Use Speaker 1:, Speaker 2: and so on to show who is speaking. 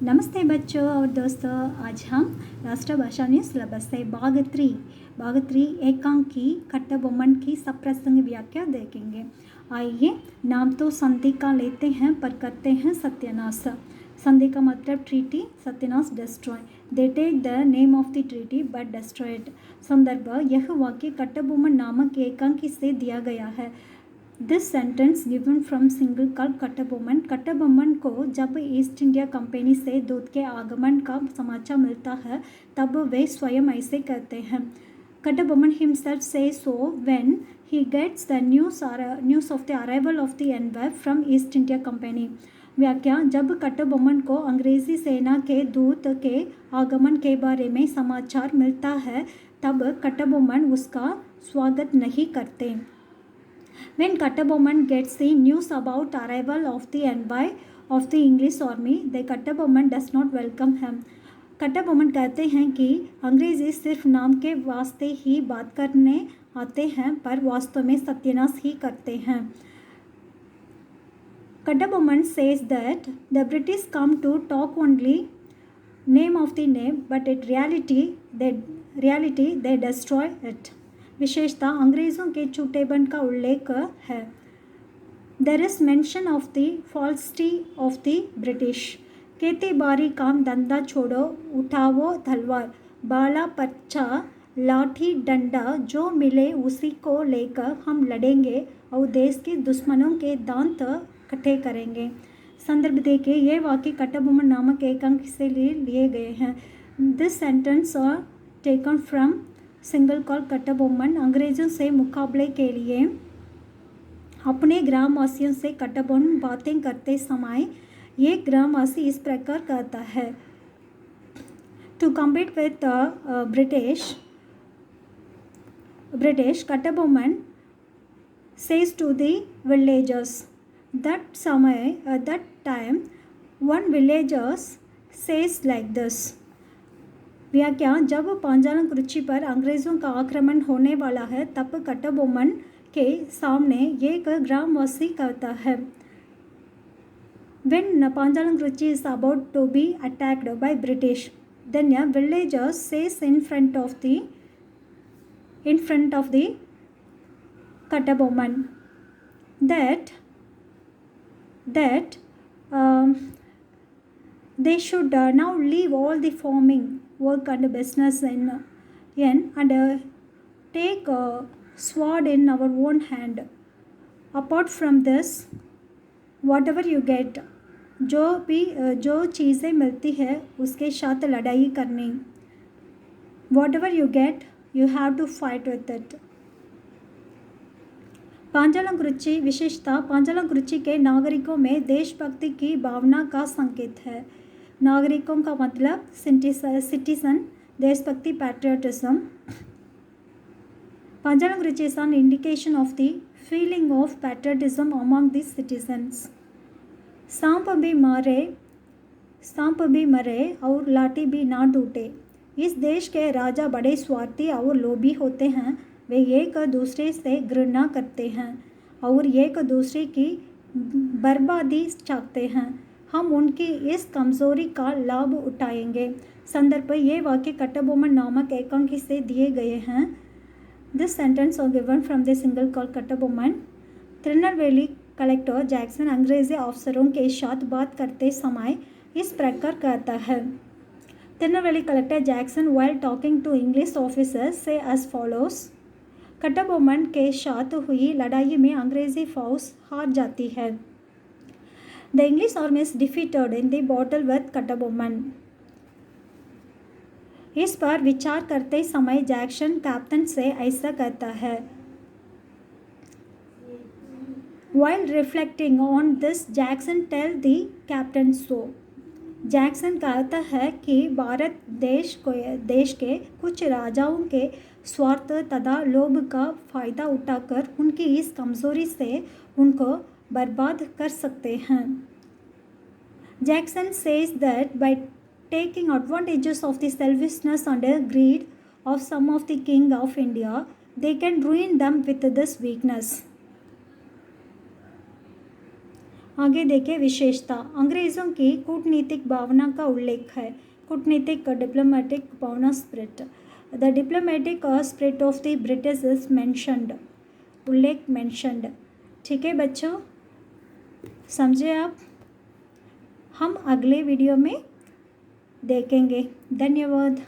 Speaker 1: नमस्ते बच्चों और दोस्तों। आज हम राष्ट्रभाषा में सिलेबस से भाग 3 एकांकी कट्टबोम्मन की सप्रसंग व्याख्या देखेंगे। आइए, नाम तो संधि का लेते हैं पर करते हैं सत्यानाश। संधि का मतलब ट्रीटी, सत्यानाश destroy. They take the name of the treaty but destroy it. संदर्भ, यह वाक्य कट्टबोम्मन नामक एकांकी से दिया गया है। This sentence given from single call Kattabomman. Kattabomman को जब ईस्ट इंडिया कंपनी से दूध के आगमन का समाचार मिलता है तब वे स्वयं ऐसे कहते हैं। Kattabomman himself says so when he gets the news of the arrival of the envoy from East India Company। व्याख्या, जब कट्टबोम्मन को अंग्रेजी सेना के दूत के आगमन के बारे में समाचार मिलता है तब कट्टबोम्मन उसका स्वागत नहीं करते। When Kattabomman gets the news about arrival of the envoy of the English army, the Kattabomman does not welcome him। Kattabomman कहते हैं कि अंग्रेजी सिर्फ नाम के वास्ते ही बात करने आते हैं पर वास्तव में सत्यानाश ही करते हैं। Kattabomman says that the British come to talk only name of the name, but in reality they destroy it। विशेषता अंग्रेज़ों के झूठेपन का उल्लेख है। There is mention of the falsity of the British. खेती बारी काम धंधा छोड़ो, उठाओ तलवार, बाला पर्चा लाठी डंडा जो मिले उसी को लेकर हम लड़ेंगे और देश के दुश्मनों के दांत इकट्ठे करेंगे। संदर्भ देखिए, ये वाक्य कट्टबोम्मन नामक एकांकी से लिए गए हैं। This sentence are taken from single call Kattabomman. अंग्रेजों से मुकाबले के लिए अपने ग्रामवासियों से कट्टबोम्मन बातें करते समय ये ग्रामवासी इस प्रकार कहता है। To compete with British Kattabomman says to the villagers that time one villagers says like this। व्याख्या, जब पांचालम रुचि पर अंग्रेज़ों का आक्रमण होने वाला है तब कट्टबोम्मन के सामने एक ग्रामवासी कहता है। When पांचालम Ruchi is about to be attacked by British, then a villager says in front of the Kattabomman that they should now leave all the farming work and business and take a sword in our own hand। Apart from this, whatever you get, जो चीज़ें मिलती है उसके साथ लड़ाई करनी। Whatever you get, you have to fight with it। पांचालम रुचि विशेषता, पांचालम रुचि के नागरिकों में देशभक्ति की भावना का संकेत है। नागरिकों का मतलब सिटीजन, देशभक्ति, patriotism. Panchalankurichi is an indication of the feeling of patriotism among the citizens. सांप भी मरे और लाठी भी ना टूटे। इस देश के राजा बड़े स्वार्थी और लोभी होते हैं। वे एक दूसरे से घृणा करते हैं और एक दूसरे की बर्बादी चाहते हैं। हम उनकी इस कमज़ोरी का लाभ उठाएंगे। संदर्भ, ये वाक्य कट्टबोम्मन नामक एकांकी से दिए गए हैं। This sentence are given from the single call Kattabomman. Tirunelveli collector Jackson अंग्रेजी अफसरों के साथ बात करते समय इस प्रकार कहता है। Tirunelveli collector Jackson while talking to English officers say as follows। Kattabomman के साथ हुई लड़ाई में अंग्रेजी फौज हार जाती है। The English army is defeated in the battle with Kattabomman. इस पर विचार करते समय जैक्सन कैप्टन से ऐसा कहता है। While reflecting on this, Jackson tell the captain so। Jackson कहता है कि भारत देश के कुछ राजाओं के स्वार्थ तथा लोभ का फायदा उठाकर उनकी इस कमजोरी से उनको बर्बाद कर सकते हैं। Jackson says that by taking advantages of the selfishness and greed of some of the king of India, they can ruin them with this weakness। आगे देखें विशेषता। अंग्रेज़ों की कूटनीतिक भावना का उल्लेख है। कूटनीतिक डिप्लोमेटिक भावना spirit. The diplomatic spirit of the British is mentioned, उल्लेख मेंशनड। ठीक है बच्चों, समझे आप। हम अगले वीडियो में देखेंगे। धन्यवाद।